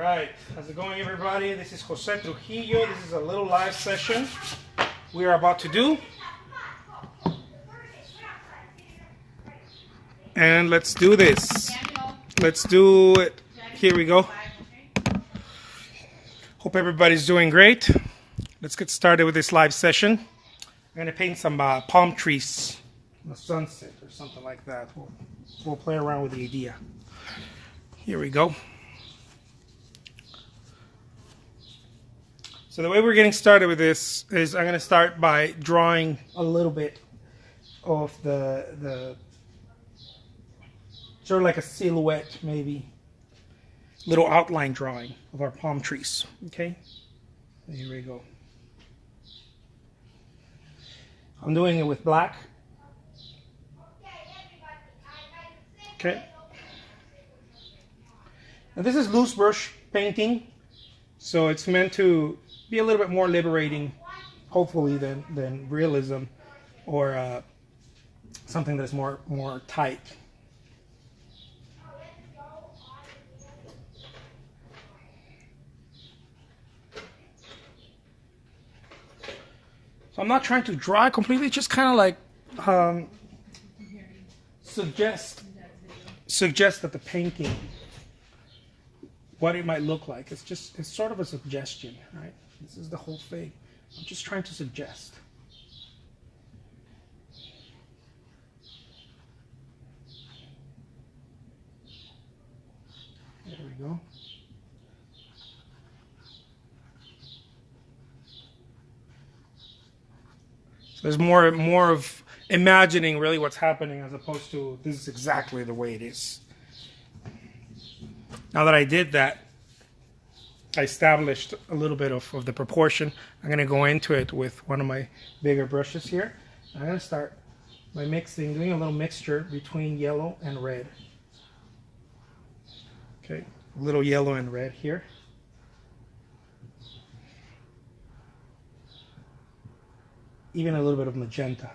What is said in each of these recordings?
right, how's it going, everybody? This is Jose Trujillo. This is a little live session we are about to do. And let's do this. Let's do it. Here we go. Hope everybody's doing great. Let's get started with this live session. I'm going to paint some palm trees, a sunset or something like that. We'll play around with the idea. Here we go. So the way we're getting started with this is I'm going to start by drawing a little bit of the sort of like a silhouette, maybe little outline drawing of our palm trees. Okay, so here we go. I'm doing it with black. Okay. Now this is loose brush painting, so it's meant to be a little bit more liberating, hopefully, than realism or something that's more tight. So I'm not trying to draw it completely, just kind of like suggest that the painting, what it might look like. It's sort of a suggestion, right? This is the whole thing. I'm just trying to suggest. There we go. So there's more of imagining really what's happening as opposed to this is exactly the way it is. Now that I did that, I established a little bit of the proportion. I'm going to go into it with one of my bigger brushes here. I'm going to start by doing a little mixture between yellow and red. Okay, a little yellow and red here. Even a little bit of magenta.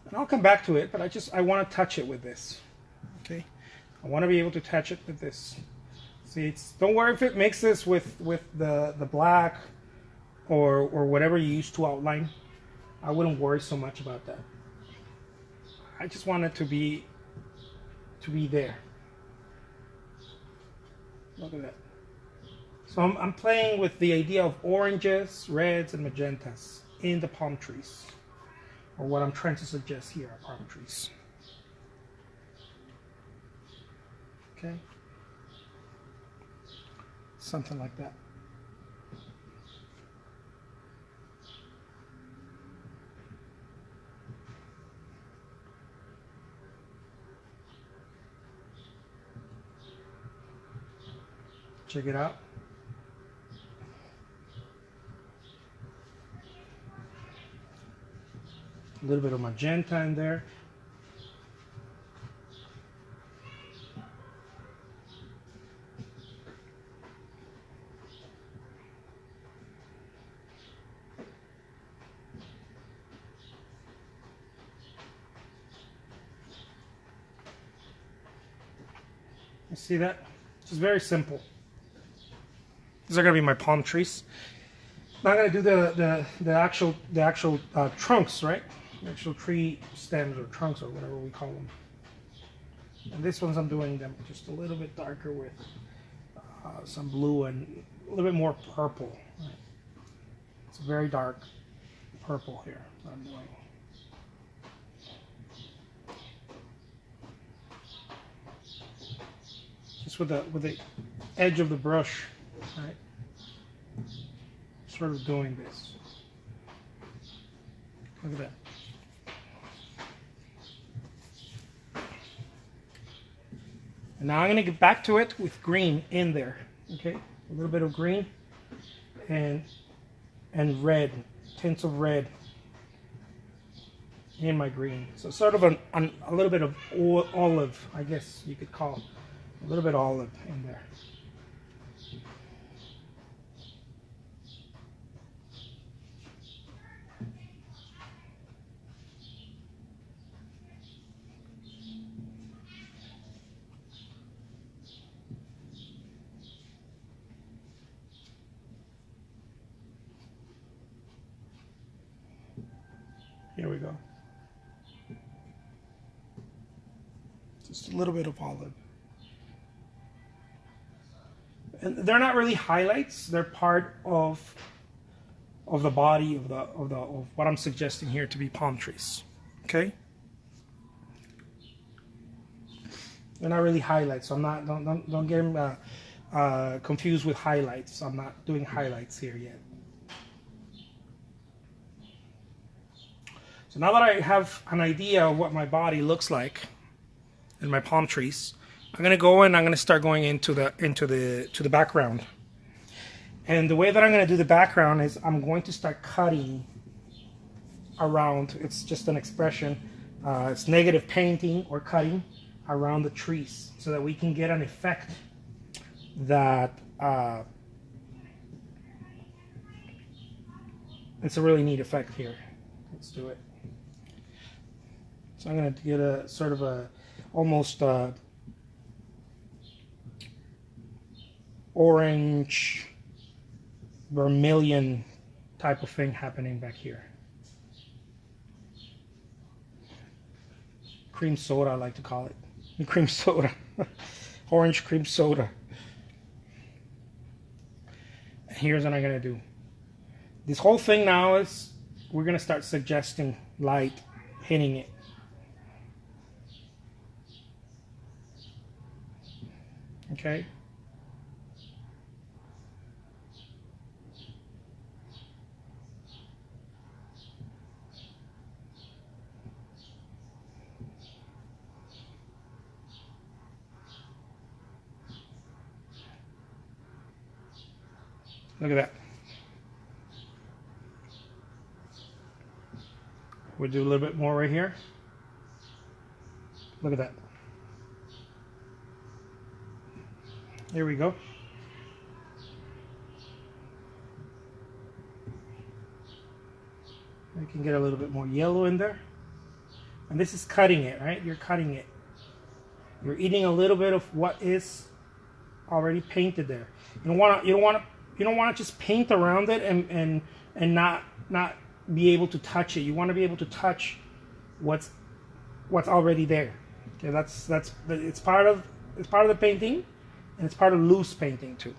And I'll come back to it, but I want to touch it with this. Okay, I want to be able to touch it with this. See, don't worry if it mixes with the black or whatever you use to outline. I wouldn't worry so much about that. I just want it to be there. Look at that. So I'm playing with the idea of oranges, reds, and magentas in the palm trees, or what I'm trying to suggest here are palm trees. Okay. Something like that. Check it out. A little bit of magenta in there. You see that? It's very simple. These are going to be my palm trees. Now I'm going to do the actual trunks, right? The actual tree stems or trunks or whatever we call them. And these ones I'm doing them just a little bit darker with some blue and a little bit more purple. Right? It's a very dark purple here that I'm doing. Just with the edge of the brush, right? Sort of doing this. Look at that. And now I'm going to get back to it with green in there. Okay, a little bit of green and red, tints of red in my green. So sort of a little bit of olive, I guess you could call it. A little bit olive in there. Here we go. Just a little bit of olive. And they're not really highlights. They're part of the body of what I'm suggesting here to be palm trees. Okay? They're not really highlights. So I'm not. Don't get them confused with highlights. I'm not doing highlights here yet. So now that I have an idea of what my body looks like in my palm trees, I'm going to go and I'm going to start going into the background. And the way that I'm going to do the background is I'm going to start cutting around. It's just an expression. It's negative painting or cutting around the trees so that we can get an effect that it's a really neat effect here. Let's do it. So I'm going to get a sort of a almost orange vermilion type of thing happening back here. Cream soda, I like to call it. Cream soda. Orange cream soda. Here's what I'm going to do. This whole thing now is we're going to start suggesting light hitting it. Okay? Look at that. We'll do a little bit more right here. Look at that. There we go. You can get a little bit more yellow in there. And this is cutting it, right? You're cutting it. You're eating a little bit of what is already painted there. You don't want to just paint around it and not be able to touch it. You want to be able to touch what's already there. Okay, it's part of the painting, and it's part of loose painting too.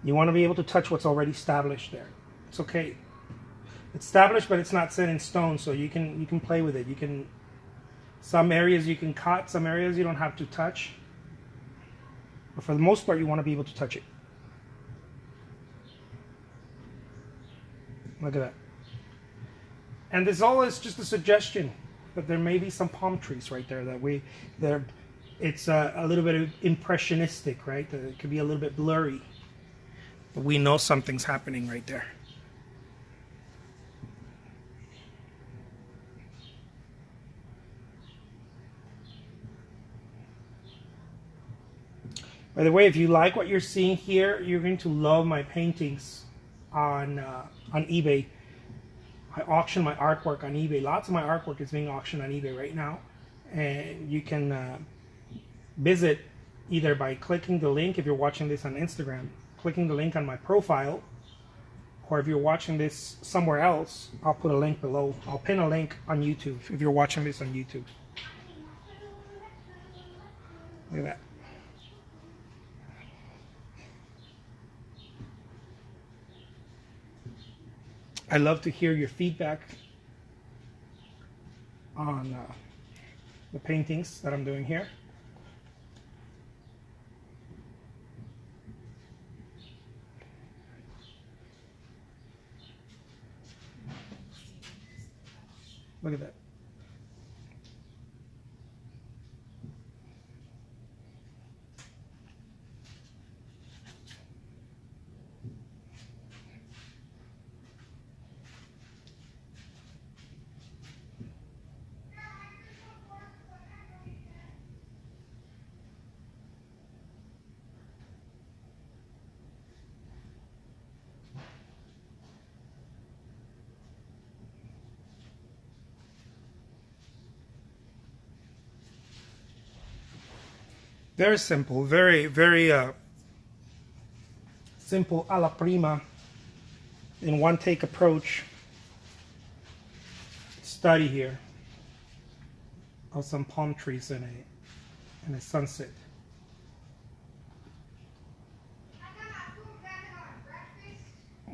You want to be able to touch what's already established there. It's okay. It's established, but it's not set in stone, so you can play with it. Some areas you can cut, some areas you don't have to touch. But for the most part, you want to be able to touch it. Look at that. And this all is just a suggestion that there may be some palm trees right there it's a little bit of impressionistic, right? That it could be a little bit blurry. But we know something's happening right there. By the way, if you like what you're seeing here, you're going to love my paintings on eBay. I auction my artwork on eBay. Lots of my artwork is being auctioned on eBay right now. And you can visit either by clicking the link, if you're watching this on Instagram, clicking the link on my profile, or if you're watching this somewhere else, I'll put a link below. I'll pin a link on YouTube if you're watching this on YouTube. Look at that. I love to hear your feedback on the paintings that I'm doing here. Look at that. Very simple, very simple alla prima. in one take approach study here of some palm trees in a sunset.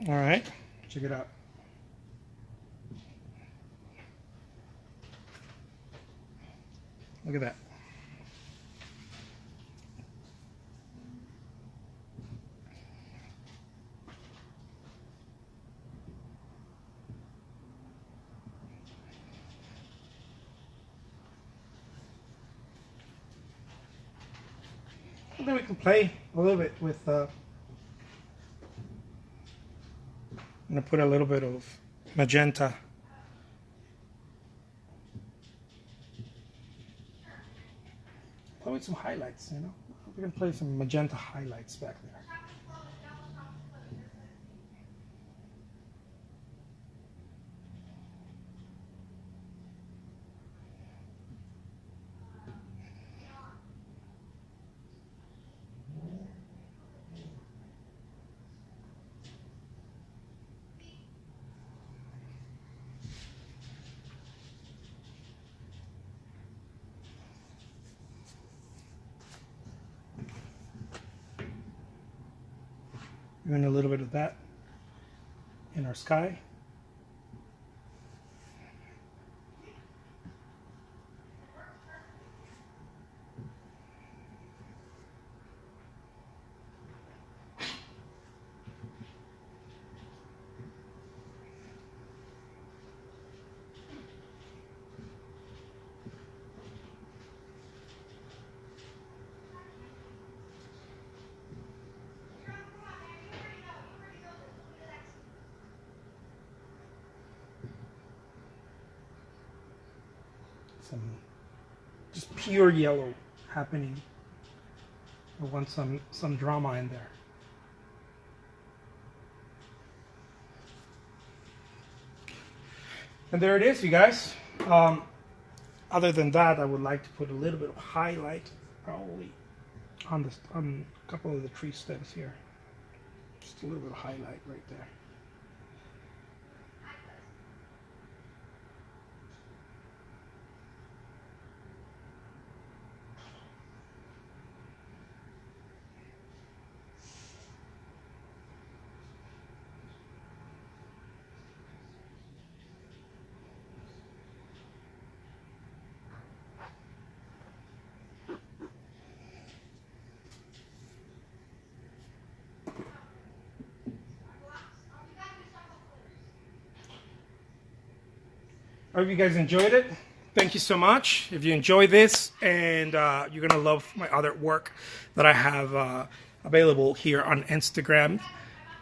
All right, check it out. Look at that. And then we can play a little bit with, I'm going to put a little bit of magenta. Play with some highlights, you know. We can play some magenta highlights back there. Doing a little bit of that in our sky. Some just pure yellow happening. I want some drama in there. And there it is, you guys. Other than that, I would like to put a little bit of highlight probably on a couple of the tree stems here. Just a little bit of highlight right there. I hope you guys enjoyed it. Thank you so much. If you enjoy this, and you're gonna love my other work that I have available here on Instagram.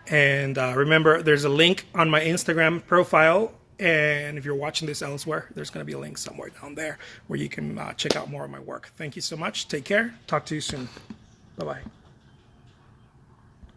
And remember, there's a link on my Instagram profile. And if you're watching this elsewhere, there's gonna be a link somewhere down there where you can check out more of my work. Thank you so much. Take care. Talk to you soon. Bye-bye.